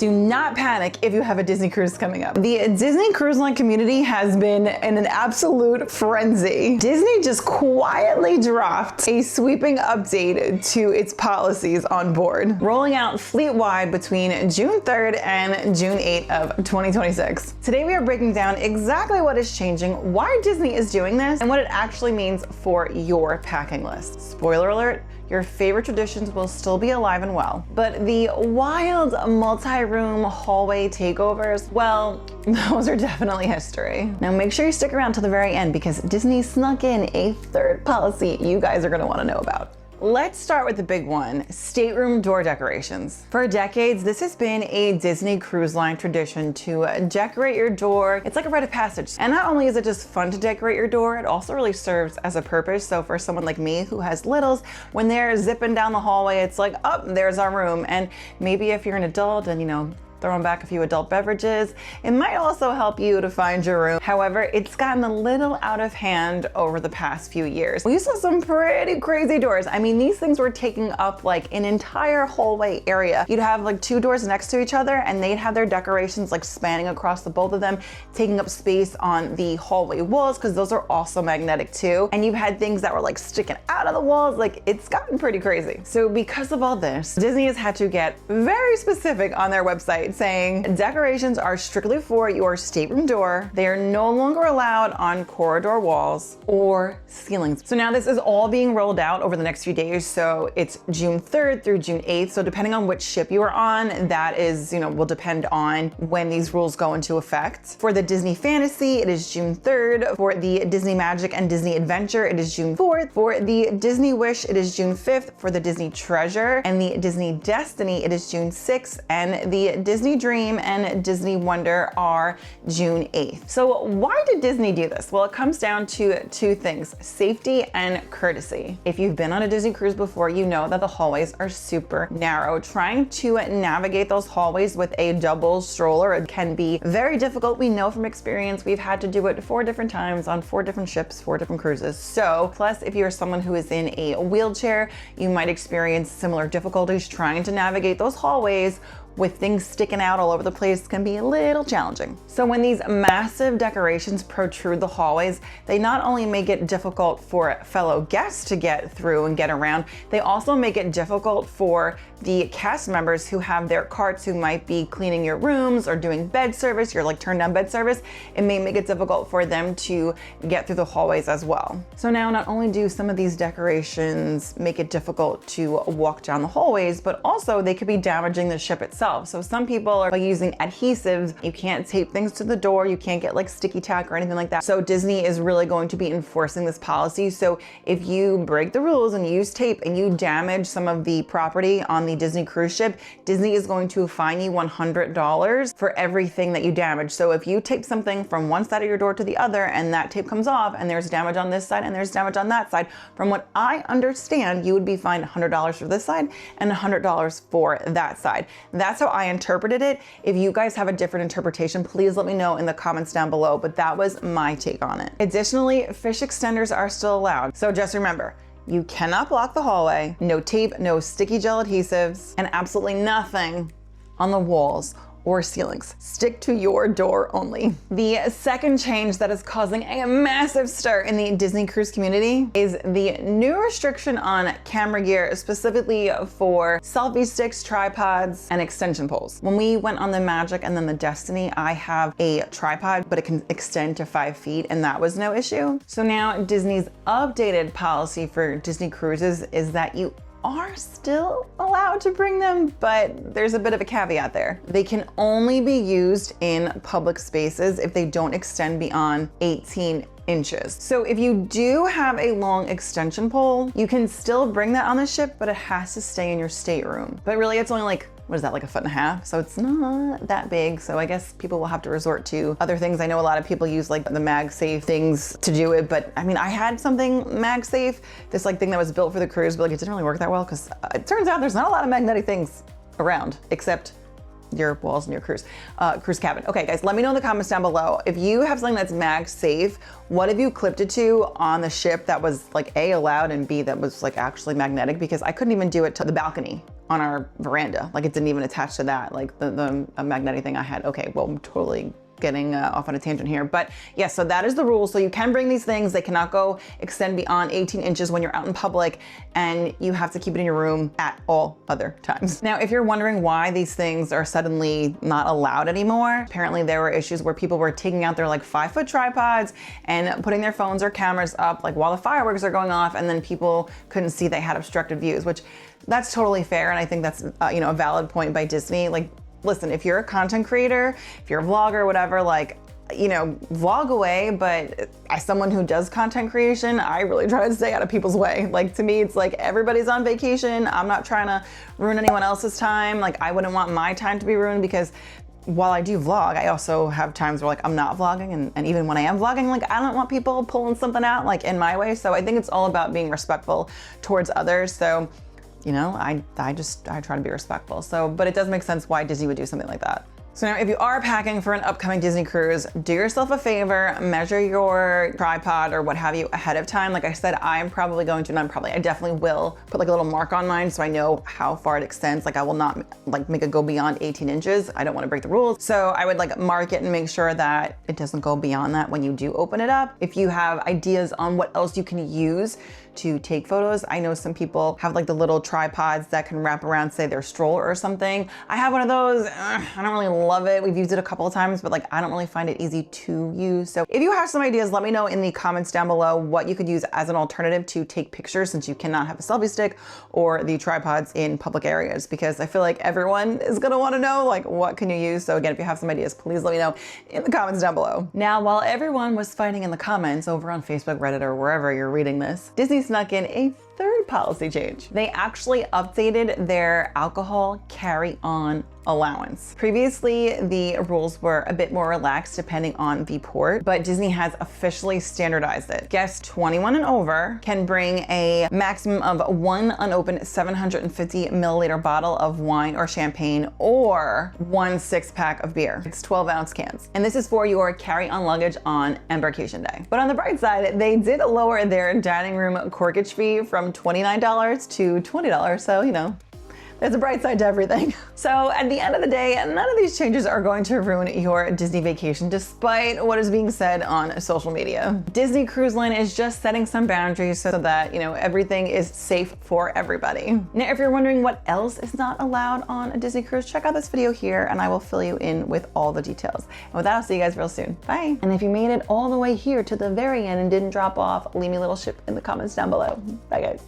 Do not panic if you have a Disney cruise coming up. The Disney Cruise Line community has been in an absolute frenzy. Disney just quietly dropped a sweeping update to its policies on board, rolling out fleet-wide between June 3rd and June 8th of 2026. Today we are breaking down exactly what is changing, why Disney is doing this, and what it actually means for your packing list. Spoiler alert, your favorite traditions will still be alive and well, but the wild multi-room hallway takeovers, well, those are definitely history. Now make sure you stick around till the very end because Disney snuck in a third policy you guys are gonna wanna know about. Let's start with the big one, stateroom door decorations. For decades, this has been a Disney Cruise Line tradition to decorate your door. It's like a rite of passage. And not only is it just fun to decorate your door, it also really serves as a purpose. So for someone like me who has littles, when they're zipping down the hallway, it's like, oh, there's our room. And maybe if you're an adult and throwing back a few adult beverages, it might also help you to find your room. However, it's gotten a little out of hand over the past few years. We saw some pretty crazy doors. I mean, these things were taking up like an entire hallway area. You'd have like two doors next to each other and they'd have their decorations like spanning across the both of them, taking up space on the hallway walls because those are also magnetic too. And you've had things that were like sticking out of the walls. Like it's gotten pretty crazy. So because of all this, Disney has had to get very specific on their website saying decorations are strictly for your stateroom door. They are no longer allowed on corridor walls or ceilings. So now this is all being rolled out over the next few days. So it's June 3rd through June 8th. So depending on which ship you are on, that is, will depend on when these rules go into effect. For the Disney Fantasy, it is June 3rd. For the Disney Magic and Disney Adventure, it is June 4th. For the Disney Wish, it is June 5th. For the Disney Treasure and the Disney Destiny, it is June 6th. And the Disney Dream and Disney Wonder are June 8th. So why did Disney do this? Well, it comes down to two things, safety and courtesy. If you've been on a Disney cruise before, you know that the hallways are super narrow. Trying to navigate those hallways with a double stroller can be very difficult. We know from experience, we've had to do it 4 different times on 4 different ships, 4 different cruises. So plus if you're someone who is in a wheelchair, you might experience similar difficulties trying to navigate those hallways with things sticking out all over the place can be a little challenging. So when these massive decorations protrude the hallways, they not only make it difficult for fellow guests to get through and get around, they also make it difficult for the cast members who have their carts who might be cleaning your rooms or doing bed service, your like turn down bed service. It may make it difficult for them to get through the hallways as well. So now not only do some of these decorations make it difficult to walk down the hallways, but also they could be damaging the ship itself. So some people are using adhesives. You can't tape things to the door. You can't get like sticky tack or anything like that. So Disney is really going to be enforcing this policy. So if you break the rules and use tape and you damage some of the property on the Disney cruise ship, Disney is going to fine you $100 for everything that you damage. So if you tape something from one side of your door to the other and that tape comes off and there's damage on this side and there's damage on that side, from what I understand, you would be fined $100 for this side and $100 for that side. That's how I interpreted it. If you guys have a different interpretation, please let me know in the comments down below, but that was my take on it. Additionally, fish extenders are still allowed. So just remember, you cannot block the hallway, no tape, no sticky gel adhesives, and absolutely nothing on the walls or ceilings. Stick to your door only. The second change that is causing a massive stir in the Disney cruise community is the new restriction on camera gear, specifically for selfie sticks, tripods, and extension poles. When we went on the Magic and then the Destiny, I have a tripod, but it can extend to 5 feet, and that was no issue. So now Disney's updated policy for Disney cruises is that you are still allowed to bring them, but there's a bit of a caveat there. They can only be used in public spaces if they don't extend beyond 18 inches. So if you do have a long extension pole, you can still bring that on the ship, but it has to stay in your stateroom. But really it's only like, what is that, like 1.5 feet? So it's not that big. So I guess people will have to resort to other things. I know a lot of people use like the MagSafe things to do it, but I mean, I had something MagSafe, this like thing that was built for the cruise, but like it didn't really work that well because it turns out there's not a lot of magnetic things around except your walls in your cruise cabin. Okay guys, let me know in the comments down below. If you have something that's MagSafe, what have you clipped it to on the ship that was like A, allowed, and B, that was like actually magnetic? Because I couldn't even do it to the balcony on our veranda. Like it didn't even attach to that, like the magnetic thing I had. Okay, well, I'm totally getting off on a tangent here, but yeah, so that is the rule. So you can bring these things, they cannot go extend beyond 18 inches when you're out in public, and you have to keep it in your room at all other times. Now, if you're wondering why these things are suddenly not allowed anymore, apparently there were issues where people were taking out their like 5-foot tripods and putting their phones or cameras up like while the fireworks are going off, and then people couldn't see they had obstructed views, which that's totally fair. And I think that's you know, a valid point by Disney. Like, listen, if you're a content creator, if you're a vlogger, whatever, like, you know, vlog away, but as someone who does content creation, I really try to stay out of people's way. Like, to me, it's like everybody's on vacation. I'm not trying to ruin anyone else's time. Like, I wouldn't want my time to be ruined, because while I do vlog, I also have times where like I'm not vlogging, and even when I am vlogging, like I don't want people pulling something out like in my way. So I think it's all about being respectful towards others. So, you know, I try to be respectful. So, but it does make sense why Disney would do something like that. So now if you are packing for an upcoming Disney cruise, do yourself a favor, measure your tripod or what have you ahead of time. Like I said, I'm probably going to, I definitely will put like a little mark on mine so I know how far it extends. Like I will not like make it go beyond 18 inches. I don't want to break the rules. So I would like mark it and make sure that it doesn't go beyond that when you do open it up. If you have ideas on what else you can use to take photos, I know some people have like the little tripods that can wrap around, say, their stroller or something. I have one of those. I don't really love it. We've used it a couple of times, but like I don't really find it easy to use. So if you have some ideas, let me know in the comments down below what you could use as an alternative to take pictures, since you cannot have a selfie stick or the tripods in public areas, because I feel like everyone is gonna wanna know like what can you use. So again, if you have some ideas, please let me know in the comments down below. Now, while everyone was fighting in the comments over on Facebook, Reddit, or wherever you're reading this, Disney snuck in a third policy change. They actually updated their alcohol carry-on allowance. Previously, the rules were a bit more relaxed depending on the port, but Disney has officially standardized it. Guests 21 and over can bring a maximum of one unopened 750 milliliter bottle of wine or champagne, or one 6-pack of beer. It's 12-ounce cans. And this is for your carry-on luggage on embarkation day. But on the bright side, they did lower their dining room corkage fee from $29 to $20. So, you know, there's a bright side to everything. So at the end of the day, none of these changes are going to ruin your Disney vacation, despite what is being said on social media. Disney Cruise Line is just setting some boundaries so that, you know, everything is safe for everybody. Now, if you're wondering what else is not allowed on a Disney cruise, check out this video here and I will fill you in with all the details. And with that, I'll see you guys real soon. Bye. And if you made it all the way here to the very end and didn't drop off, leave me a little ship in the comments down below. Bye, guys.